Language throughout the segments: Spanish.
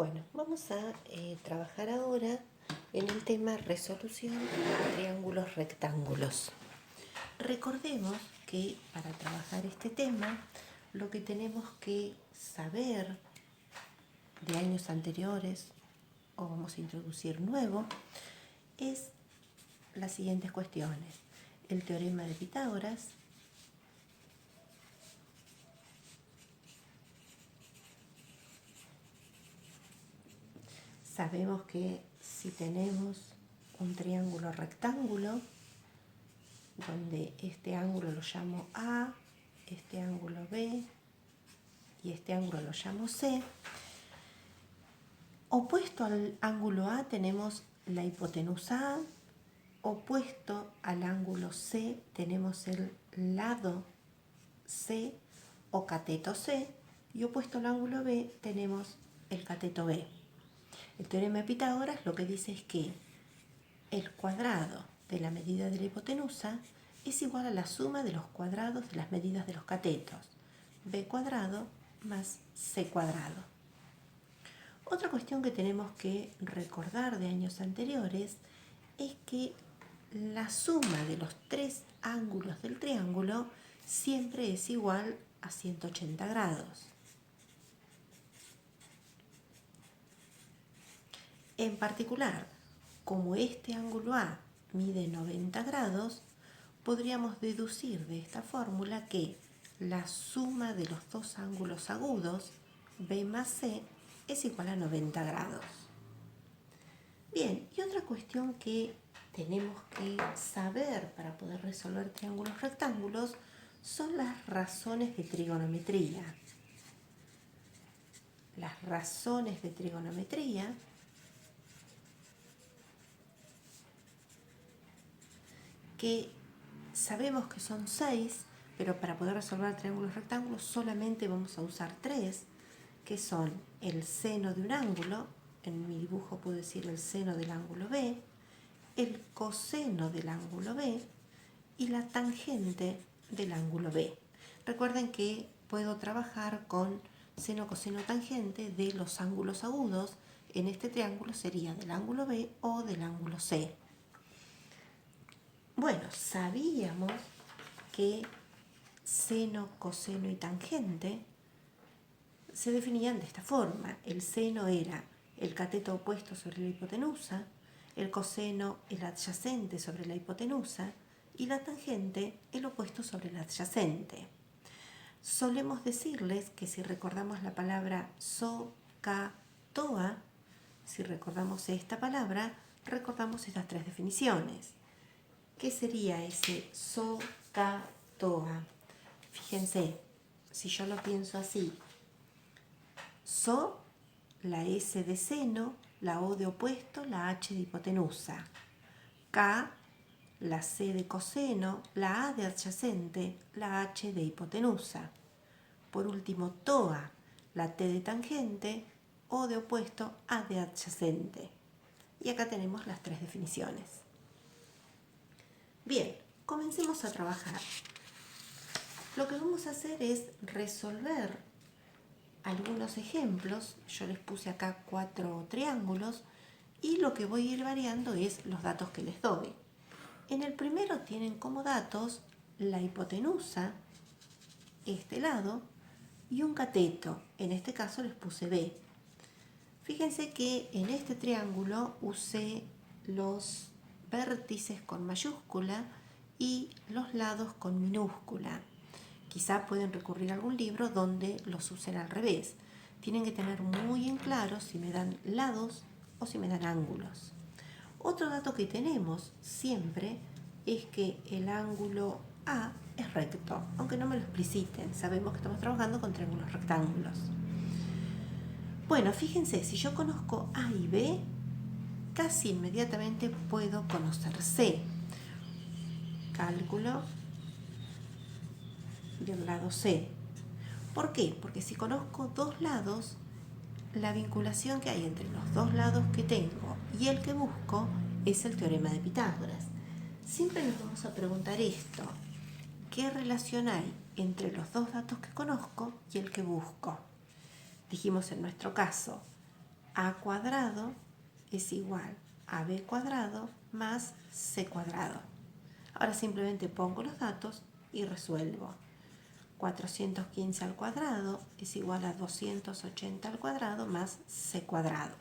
Bueno, vamos a trabajar ahora en el tema resolución de triángulos rectángulos. Recordemos que para trabajar este tema lo que tenemos que saber de años anteriores, o vamos a introducir nuevo, es las siguientes cuestiones. El teorema de Pitágoras, sabemos que si tenemos un triángulo rectángulo, donde este ángulo lo llamo A, este ángulo B y este ángulo lo llamo C, opuesto al ángulo A tenemos la hipotenusa A, opuesto al ángulo C tenemos el lado C o cateto C, y opuesto al ángulo B tenemos el cateto B. El teorema de Pitágoras lo que dice es que el cuadrado de la medida de la hipotenusa es igual a la suma de los cuadrados de las medidas de los catetos, b cuadrado más c cuadrado. Otra cuestión que tenemos que recordar de años anteriores es que la suma de los tres ángulos del triángulo siempre es igual a 180 grados. En particular, como este ángulo A mide 90 grados, podríamos deducir de esta fórmula que la suma de los dos ángulos agudos, B más C, es igual a 90 grados. Bien, y otra cuestión que tenemos que saber para poder resolver triángulos rectángulos son las razones de trigonometría. Las razones de trigonometría que sabemos que son 6, pero para poder resolver triángulos rectángulos solamente vamos a usar 3, que son el seno de un ángulo, en mi dibujo puedo decir el seno del ángulo B, el coseno del ángulo B y la tangente del ángulo B. Recuerden que puedo trabajar con seno, coseno, tangente de los ángulos agudos. En este triángulo sería del ángulo B o del ángulo C. Bueno, sabíamos que seno, coseno y tangente se definían de esta forma. El seno era el cateto opuesto sobre la hipotenusa, el coseno el adyacente sobre la hipotenusa y la tangente el opuesto sobre el adyacente. Solemos decirles que si recordamos la palabra SOHCAHTOA, si recordamos esta palabra, recordamos estas tres definiciones. ¿Qué sería ese SOHCAHTOA? Fíjense, si yo lo pienso así, SO, la S de seno, la O de opuesto, la H de hipotenusa. K, la C de coseno, la A de adyacente, la H de hipotenusa. Por último, TOA, la T de tangente, O de opuesto, A de adyacente. Y acá tenemos las tres definiciones. Bien, comencemos a trabajar. Lo que vamos a hacer es resolver algunos ejemplos. Yo les puse acá 4 triángulos y lo que voy a ir variando es los datos que les doy. En el primero tienen como datos la hipotenusa, este lado, y un cateto. En este caso les puse B. Fíjense que en este triángulo usé los vértices con mayúscula y los lados con minúscula. Quizá pueden recurrir a algún libro donde los usen al revés. Tienen que tener muy en claro si me dan lados o si me dan ángulos. Otro dato que tenemos siempre es que el ángulo A es recto, aunque no me lo expliciten. Sabemos que estamos trabajando con triángulos rectángulos. Bueno, fíjense, si yo conozco A y B, casi inmediatamente puedo conocer C. Cálculo del lado C. ¿Por qué? Porque si conozco dos lados, la vinculación que hay entre los dos lados que tengo y el que busco es el teorema de Pitágoras. Siempre nos vamos a preguntar esto: ¿qué relación hay entre los dos datos que conozco y el que busco? Dijimos en nuestro caso, a cuadrado es igual a b cuadrado más c cuadrado. Ahora simplemente pongo los datos y resuelvo. 415 al cuadrado es igual a 280 al cuadrado más c cuadrado.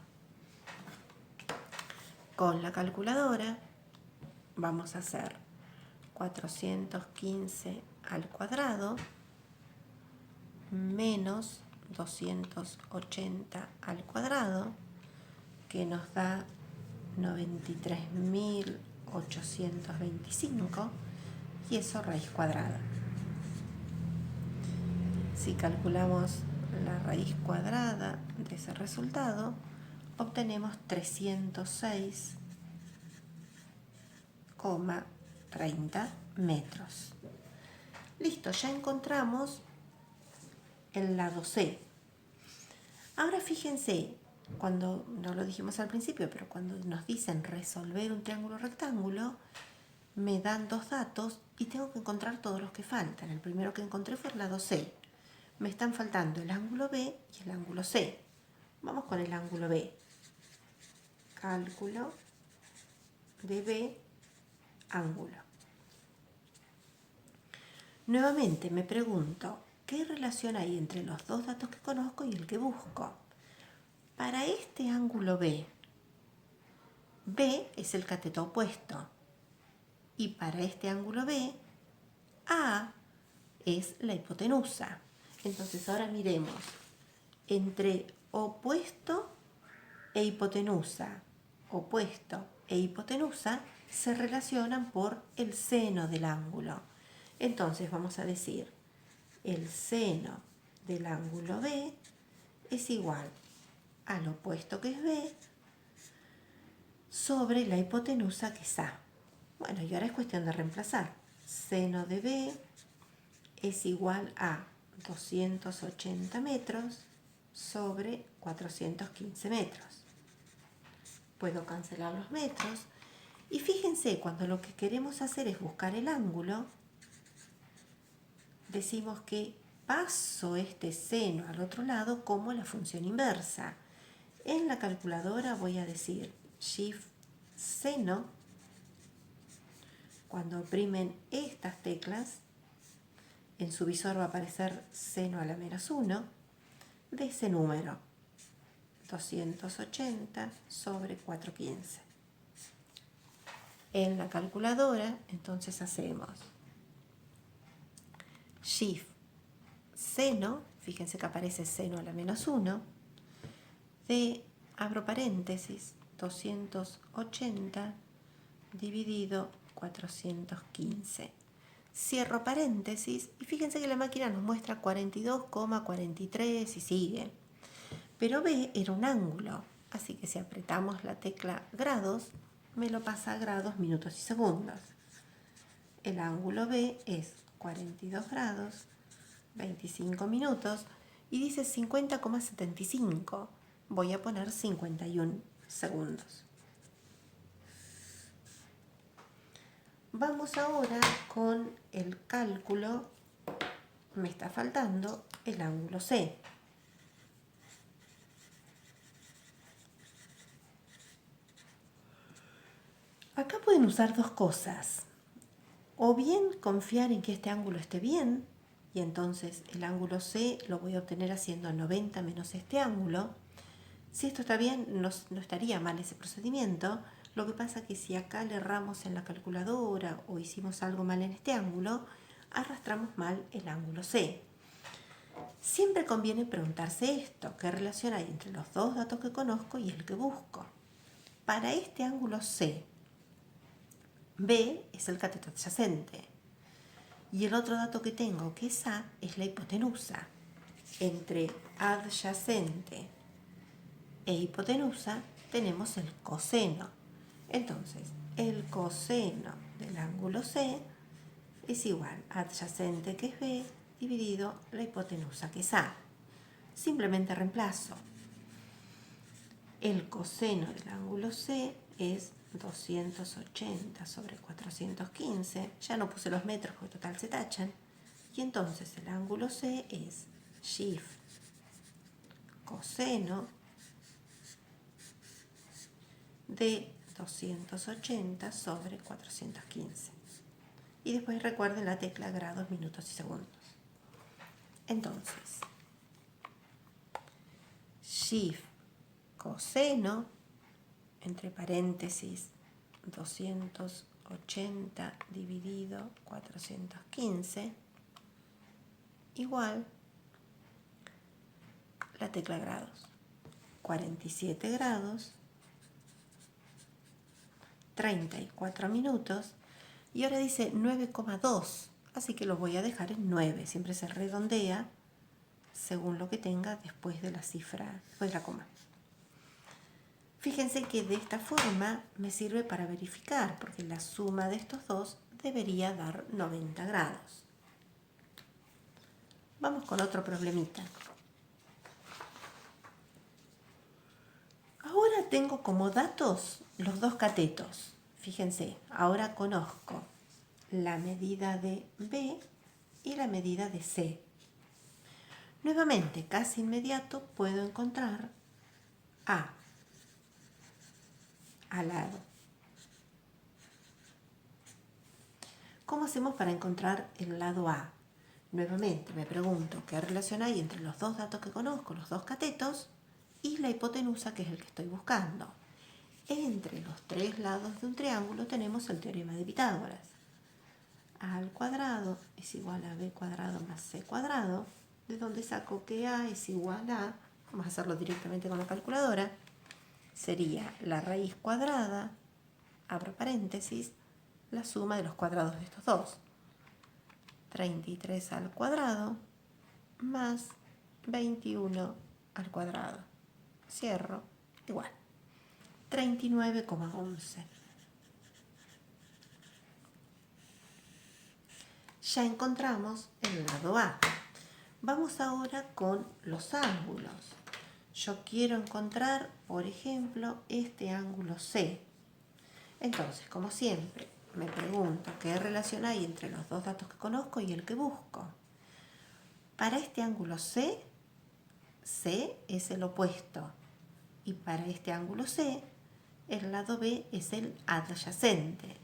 Con la calculadora vamos a hacer 415 al cuadrado menos 280 al cuadrado, que nos da 93.825, y eso raíz cuadrada. Si calculamos la raíz cuadrada de ese resultado, obtenemos 306,30 metros. Listo, ya encontramos el lado C. Ahora fíjense, cuando, no lo dijimos al principio, pero cuando nos dicen resolver un triángulo rectángulo, me dan dos datos y tengo que encontrar todos los que faltan. El primero que encontré fue el lado C. Me están faltando el ángulo B y el ángulo C. Vamos con el ángulo B. Cálculo de B, ángulo. Nuevamente me pregunto, ¿qué relación hay entre los dos datos que conozco y el que busco? Para este ángulo B, B es el cateto opuesto. Y para este ángulo B, A es la hipotenusa. Entonces ahora miremos, entre opuesto e hipotenusa se relacionan por el seno del ángulo. Entonces vamos a decir, el seno del ángulo B es igual al opuesto, que es B, sobre la hipotenusa, que es A. Bueno, y ahora es cuestión de reemplazar. Seno de B es igual a 280 metros sobre 415 metros. Puedo cancelar los metros. Y fíjense, cuando lo que queremos hacer es buscar el ángulo, decimos que paso este seno al otro lado como la función inversa. En la calculadora voy a decir Shift seno. Cuando oprimen estas teclas, en su visor va a aparecer seno a la menos 1 de ese número, 280 sobre 415. En la calculadora, entonces hacemos Shift seno, fíjense que aparece seno a la menos 1, de, abro paréntesis, 280 dividido 415. Cierro paréntesis y fíjense que la máquina nos muestra 42,43 y sigue. Pero B era un ángulo, así que si apretamos la tecla grados, me lo pasa a grados, minutos y segundos. El ángulo B es 42 grados, 25 minutos y dice 50,75. Voy a poner 51 segundos. Vamos ahora con el cálculo. Me está faltando el ángulo C. Acá pueden usar dos cosas. O bien confiar en que este ángulo esté bien, y entonces el ángulo C lo voy a obtener haciendo 90 menos este ángulo. Si esto está bien, no estaría mal ese procedimiento. Lo que pasa es que si acá le erramos en la calculadora o hicimos algo mal en este ángulo, arrastramos mal el ángulo C. Siempre conviene preguntarse esto, ¿qué relación hay entre los dos datos que conozco y el que busco? Para este ángulo C, B es el cateto adyacente y el otro dato que tengo, que es A, es la hipotenusa. Entre adyacente e hipotenusa tenemos el coseno. Entonces, el coseno del ángulo C es igual a adyacente, que es B, dividido la hipotenusa, que es A. Simplemente reemplazo. El coseno del ángulo C es 280 sobre 415. Ya no puse los metros porque total se tachan. Y entonces el ángulo C es Shift coseno de 280 sobre 415. Y después recuerden la tecla grados, minutos y segundos. Entonces, Shift coseno, entre paréntesis, 280 dividido 415, igual la tecla grados. 47 grados, 34 minutos, y ahora dice 9,2, así que lo voy a dejar en 9, siempre se redondea según lo que tenga después de la cifra, después de la coma. Fíjense que de esta forma me sirve para verificar, porque la suma de estos dos debería dar 90 grados. Vamos con otro problemita. Ahora tengo como datos los dos catetos. Fíjense, ahora conozco la medida de B y la medida de C. Nuevamente, casi inmediato, puedo encontrar A al lado. ¿Cómo hacemos para encontrar el lado A? Nuevamente me pregunto qué relación hay entre los dos datos que conozco, los dos catetos, y la hipotenusa, que es el que estoy buscando. Entre los tres lados de un triángulo tenemos el teorema de Pitágoras. A al cuadrado es igual a B cuadrado más C cuadrado, de donde saco que A es igual a, vamos a hacerlo directamente con la calculadora, sería la raíz cuadrada, abro paréntesis, la suma de los cuadrados de estos dos. 33 al cuadrado más 21 al cuadrado. Cierro, igual. 39,11. Ya encontramos el lado A. Vamos ahora con los ángulos. Yo quiero encontrar, por ejemplo, este ángulo C. Entonces, como siempre, me pregunto qué relación hay entre los dos datos que conozco y el que busco. Para este ángulo C, C es el opuesto. Y para este ángulo C, el lado B es el adyacente.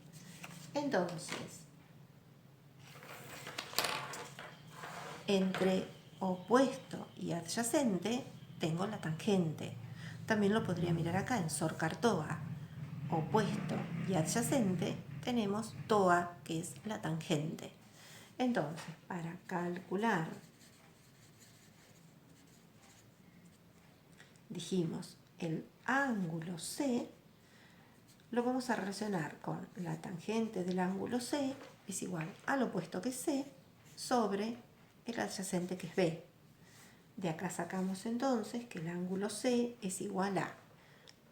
Entonces, entre opuesto y adyacente tengo la tangente. También lo podría mirar acá en Sor Cartoa. Opuesto y adyacente tenemos TOA, que es la tangente. Entonces, para calcular, dijimos, el ángulo C, lo vamos a relacionar con la tangente del ángulo C es igual al opuesto que es C sobre el adyacente que es B. De acá sacamos entonces que el ángulo C es igual a,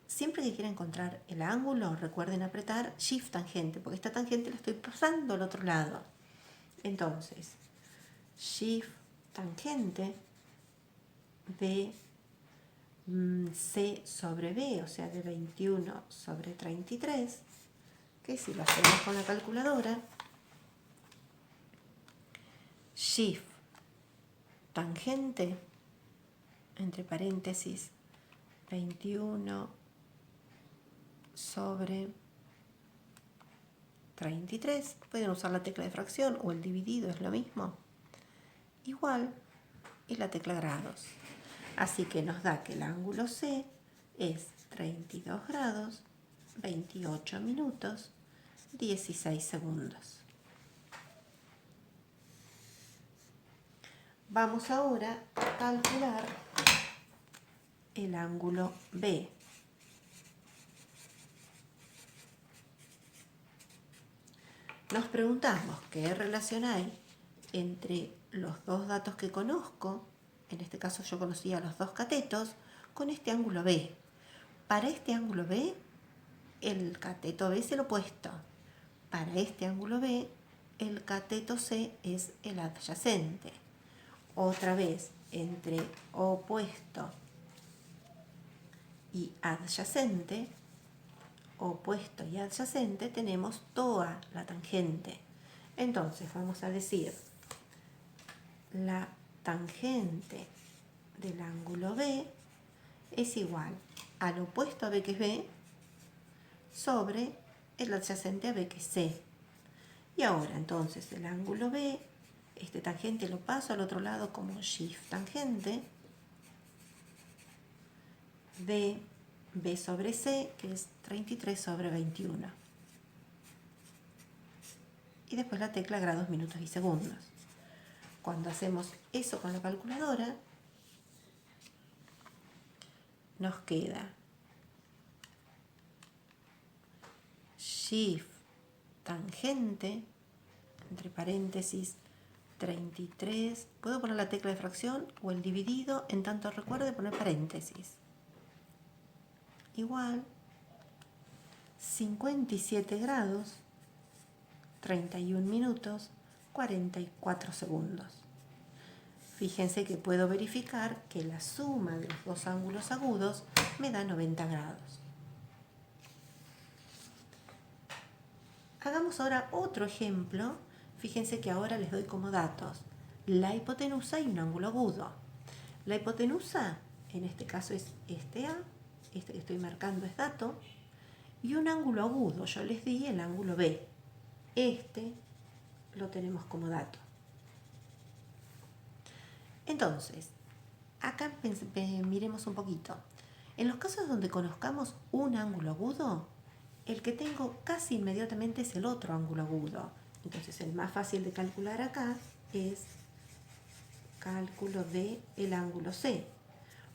siempre que quiera encontrar el ángulo, recuerden apretar Shift tangente, porque esta tangente la estoy pasando al otro lado. Entonces, Shift tangente de C sobre B, o sea, de 21 sobre 33, que si lo hacemos con la calculadora, Shift tangente, entre paréntesis, 21 sobre 33, pueden usar la tecla de fracción o el dividido, es lo mismo, igual, y la tecla grados. Así que nos da que el ángulo C es 32 grados, 28 minutos, 16 segundos. Vamos ahora a calcular el ángulo B. Nos preguntamos qué relación hay entre los dos datos que conozco, en este caso yo conocía los dos catetos, con este ángulo B. Para este ángulo B, el cateto B es el opuesto. Para este ángulo B, el cateto C es el adyacente. Otra vez, entre opuesto y adyacente, opuesto y adyacente, tenemos TOA, la tangente. Entonces vamos a decir la tangente del ángulo B es igual al opuesto a B, que es B, sobre el adyacente a B, que es C. Y ahora entonces el ángulo B, este tangente lo paso al otro lado como shift tangente de B sobre C, que es 33 sobre 21. Y después la tecla grados, minutos y segundos. Cuando hacemos eso con la calculadora, nos queda shift tangente, entre paréntesis, 33. Puedo poner la tecla de fracción o el dividido, en tanto recuerde poner paréntesis. Igual 57 grados, 31 minutos, 44 segundos. Fíjense que puedo verificar que la suma de los dos ángulos agudos me da 90 grados. Hagamos ahora otro ejemplo. Fíjense que ahora les doy como datos la hipotenusa y un ángulo agudo. La hipotenusa, en este caso es este A, este que estoy marcando es dato, y un ángulo agudo, yo les di el ángulo B. Este lo tenemos como dato. Entonces, acá miremos un poquito. En los casos donde conozcamos un ángulo agudo, el que tengo casi inmediatamente es el otro ángulo agudo. Entonces, el más fácil de calcular acá es cálculo de el ángulo C.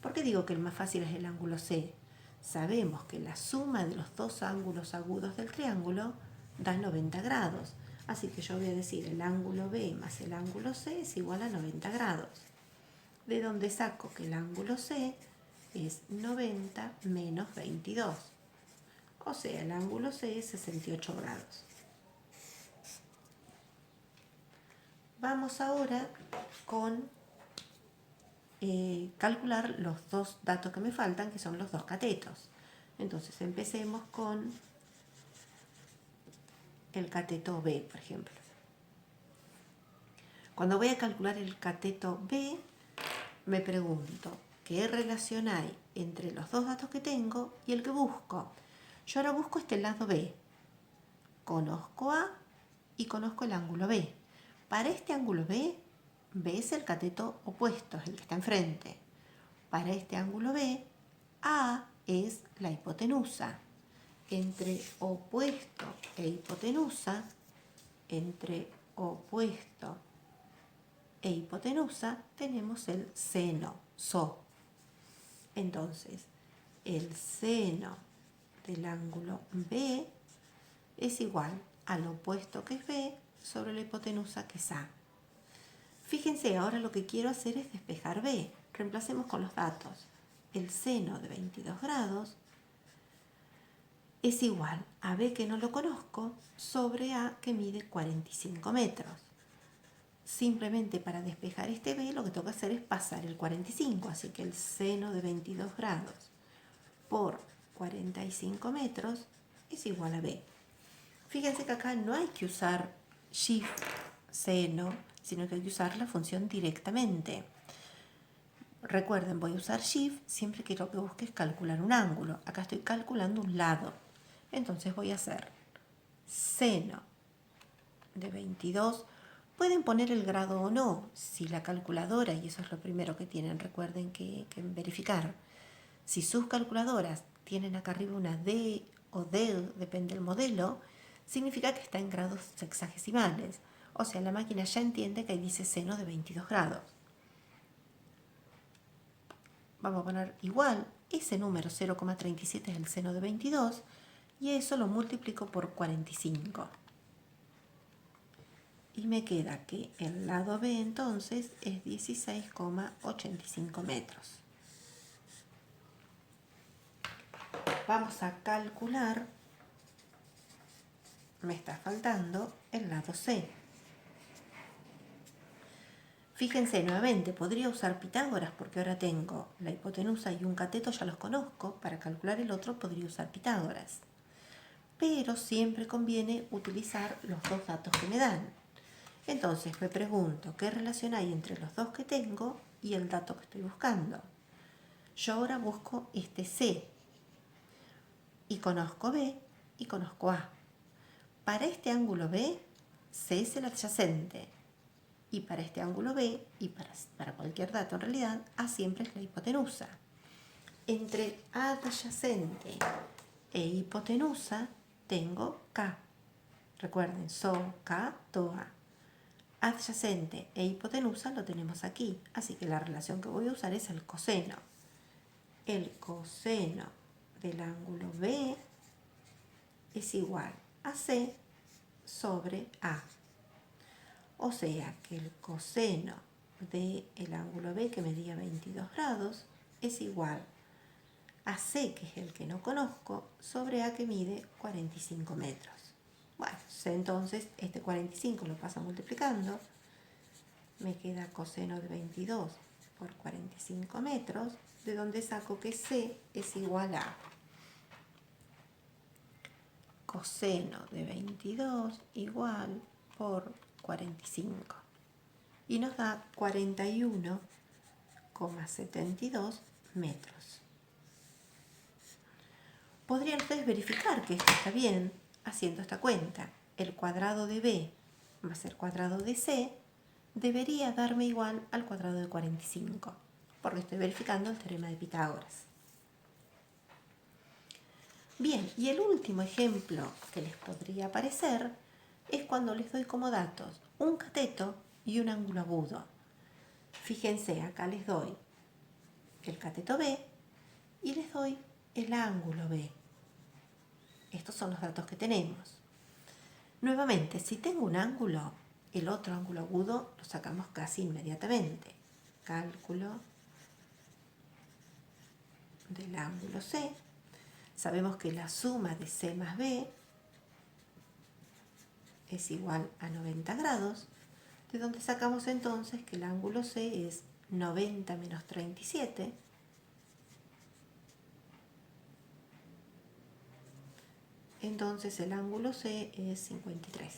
¿Por qué digo que el más fácil es el ángulo C? Sabemos que la suma de los dos ángulos agudos del triángulo da 90 grados. Así que yo voy a decir el ángulo B más el ángulo C es igual a 90 grados. De donde saco que el ángulo C es 90 menos 22. O sea, el ángulo C es 68 grados. Vamos ahora con calcular los dos datos que me faltan, que son los dos catetos. Entonces empecemos con el cateto B, por ejemplo. Cuando voy a calcular el cateto B, me pregunto, ¿qué relación hay entre los dos datos que tengo y el que busco? Yo ahora busco este lado B. Conozco A y conozco el ángulo B. Para este ángulo B, B es el cateto opuesto, es el que está enfrente. Para este ángulo B, A es la hipotenusa. Entre opuesto e hipotenusa, entre opuesto e hipotenusa, tenemos el seno, SO. Entonces, el seno del ángulo B es igual al opuesto que es B sobre la hipotenusa que es A. Fíjense, ahora lo que quiero hacer es despejar B. Reemplacemos con los datos. El seno de 22 grados es igual a B, que no lo conozco, sobre A, que mide 45 metros. Simplemente para despejar este B lo que tengo que hacer es pasar el 45, así que el seno de 22 grados por 45 metros es igual a B. Fíjense que acá no hay que usar shift seno, sino que hay que usar la función directamente. Recuerden, voy a usar shift siempre que lo que busque es calcular un ángulo. Acá estoy calculando un lado. Entonces voy a hacer seno de 22. Pueden poner el grado o no, si la calculadora, y eso es lo primero que tienen, recuerden que verificar. Si sus calculadoras tienen acá arriba una D o D, depende del modelo, significa que está en grados sexagesimales. O sea, la máquina ya entiende que ahí dice seno de 22 grados. Vamos a poner igual, ese número 0,37 es el seno de 22 y eso lo multiplico por 45. Y me queda que el lado B entonces es 16,85 metros. Vamos a calcular, me está faltando el lado C. Fíjense nuevamente, podría usar Pitágoras porque ahora tengo la hipotenusa y un cateto, ya los conozco. Para calcular el otro podría usar Pitágoras. Pero siempre conviene utilizar los dos datos que me dan. Entonces me pregunto, ¿qué relación hay entre los dos que tengo y el dato que estoy buscando? Yo ahora busco este C y conozco B, y conozco A. Para este ángulo B, C es el adyacente. Y para este ángulo B, y para cualquier dato en realidad, A siempre es la hipotenusa. Entre adyacente e hipotenusa tengo K. Recuerden, So, K, TOA. Adyacente e hipotenusa lo tenemos aquí, así que la relación que voy a usar es el coseno. El coseno del ángulo B es igual a C sobre A. O sea que el coseno del ángulo B, que medía 22 grados, es igual a C, que es el que no conozco, sobre A, que mide 45 metros. Bueno, entonces este 45 lo paso multiplicando. Me queda coseno de 22 por 45 metros, de donde saco que C es igual a coseno de 22 igual por 45. Y nos da 41,72 metros. Podrían ustedes verificar que esto está bien haciendo esta cuenta. El cuadrado de B más el cuadrado de C debería darme igual al cuadrado de 45, porque estoy verificando el teorema de Pitágoras. Bien, y el último ejemplo que les podría aparecer es cuando les doy como datos un cateto y un ángulo agudo. Fíjense, acá les doy el cateto B y les doy el ángulo B. Estos son los datos que tenemos. Nuevamente, si tengo un ángulo, el otro ángulo agudo lo sacamos casi inmediatamente. Cálculo del ángulo C. Sabemos que la suma de C más B es igual a 90 grados, de donde sacamos entonces que el ángulo C es 90 menos 37. Entonces el ángulo C es 53.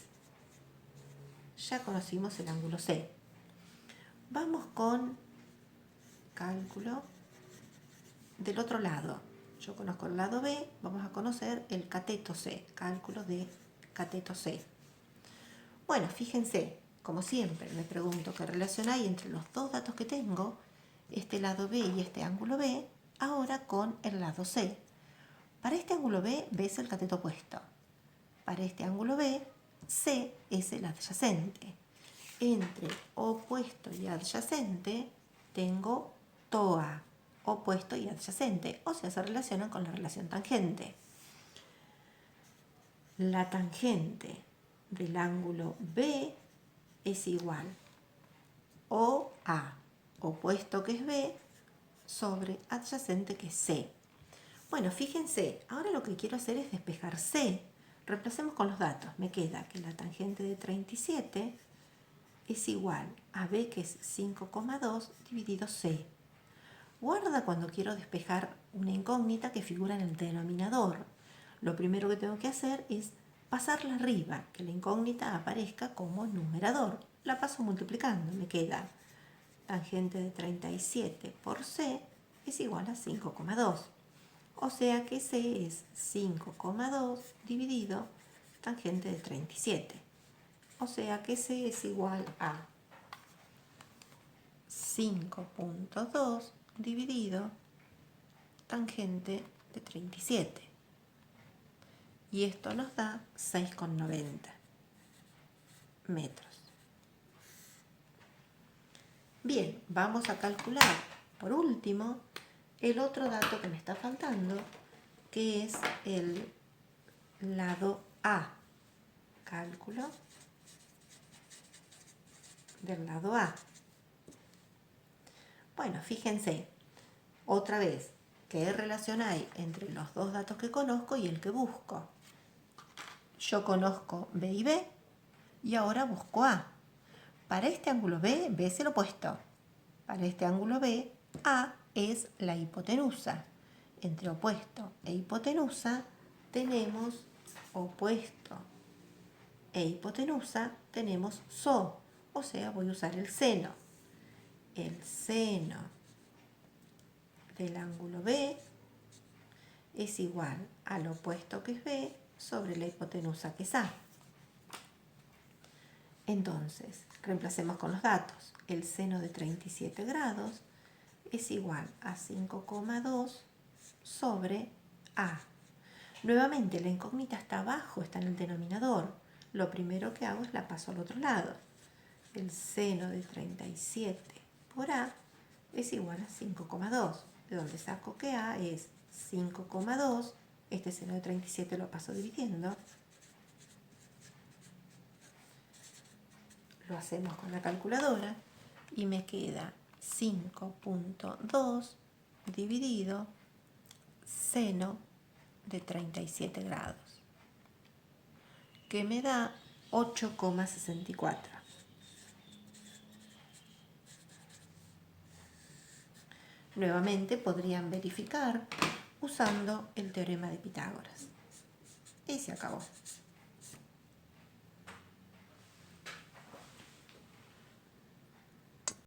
Ya conocimos el ángulo C. Vamos con cálculo del otro lado. Yo conozco el lado B, vamos a conocer el cateto C, cálculo de cateto C. Bueno, fíjense, como siempre me pregunto qué relación hay entre los dos datos que tengo, este lado B y este ángulo B, ahora con el lado C. Para este ángulo B, B es el cateto opuesto. Para este ángulo B, C es el adyacente. Entre opuesto y adyacente tengo TOA, opuesto y adyacente, o sea, se relacionan con la relación tangente. La tangente del ángulo B es igual OA, opuesto que es B, sobre adyacente que es C. Bueno, fíjense, ahora lo que quiero hacer es despejar C. Reemplacemos con los datos. Me queda que la tangente de 37 es igual a B, que es 5,2, dividido C. Guarda cuando quiero despejar una incógnita que figura en el denominador. Lo primero que tengo que hacer es pasarla arriba, que la incógnita aparezca como numerador. La paso multiplicando. Me queda tangente de 37 por C es igual a 5,2. O sea que C es 5,2 dividido tangente de 37. O sea que C es igual a 5,2 dividido tangente de 37. Y esto nos da 6,90 metros. Bien, vamos a calcular por último el otro dato que me está faltando, que es el lado A. Cálculo del lado A. Bueno, fíjense, otra vez, ¿qué relación hay entre los dos datos que conozco y el que busco? Yo conozco B y B y ahora busco A. Para este ángulo B, B es el opuesto. Para este ángulo B, A es la hipotenusa. Entre opuesto e hipotenusa tenemos opuesto e hipotenusa, tenemos SO. O sea, voy a usar el seno. El seno del ángulo B es igual al opuesto que es B sobre la hipotenusa, que es A. Entonces, reemplacemos con los datos. El seno de 37 grados es igual a 5,2 sobre A. Nuevamente, la incógnita está abajo, está en el denominador. Lo primero que hago es la paso al otro lado. El seno de 37 por A es igual a 5,2. De donde saco que A es 5,2. Este seno de 37 lo paso dividiendo. Lo hacemos con la calculadora y me queda 5,2 dividido seno de 37 grados, que me da 8,64. Nuevamente podrían verificar usando el teorema de Pitágoras. Y se acabó.